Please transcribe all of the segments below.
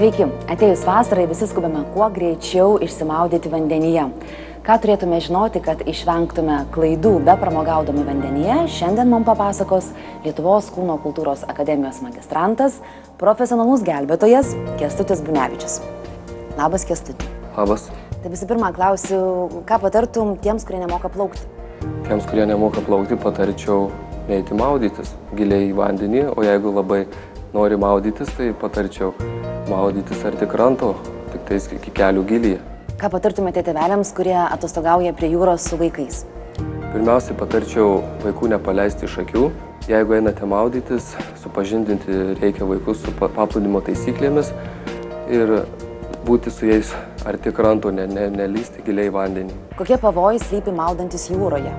Sveiki, atėjus vasarai visi skubame kuo greičiau išsimaudyti vandenyje. Ką turėtume žinoti, kad išvengtume klaidų be pramogaudami vandenyje, šiandien mums papasakos Lietuvos kūno kultūros akademijos magistrantas, profesionalus gelbėtojas Kęstutis Bunevičius. Labas, Kęstuti. Labas. Tai visų pirma, klausiu, ką patartum tiems, kurie nemoka plaukti? Tiems, kurie nemoka plaukti, patarčiau neiti maudytis giliai į vandenį, o jeigu labai nori maudytis, tai patarčiau maudytis arti kranto, tik tais iki kelių gilyje. Ką patartumėte tėveliams, kurie atostogauja prie jūros su vaikais? Pirmiausiai patarčiau vaikų nepaleisti iš akių. Jeigu einate maudytis, supažindinti reikia vaikus su paplūdimo taisyklėmis ir būti su jais arti kranto, nelysti giliai į vandenį. Kokie pavojai slypi maudantis jūroje?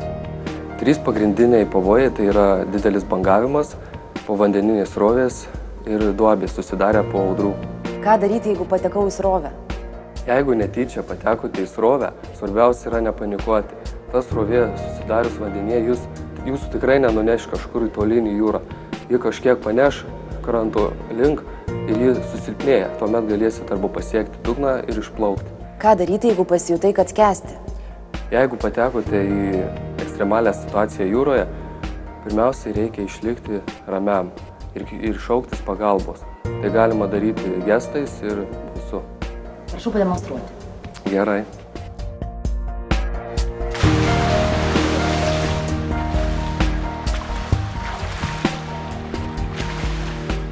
3 pagrindiniai pavojai, tai yra didelis bangavimas, povandeninės srovės ir duobės susidarę po audrų. Ką daryti, jeigu patekau į srovę? Jeigu netyčia patekote į srovę, svarbiausia yra nepanikuoti. Ta srovė susidarius vandenyje jūsų tikrai nenuneš kažkur į tolyn į jūrą. Ji kažkiek paneš kranto link ir ji susilpnėja. Tuomet galėsite arba pasiekti dugną ir išplaukti. Ką daryti, jeigu pasijutai, kad skęsti? Jeigu patekote į ekstremalią situaciją jūroje, pirmiausiai reikia išlikti ramiam ir šauktis pagalbos. Tai galima daryti gestais ir balsu. Prašau pademonstruoti. Gerai.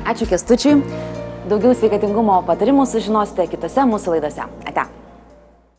Ačiū Kęstučiui. Daugiau sveikatingumo patarimų sužinosite kitose mūsų laidose. Ate.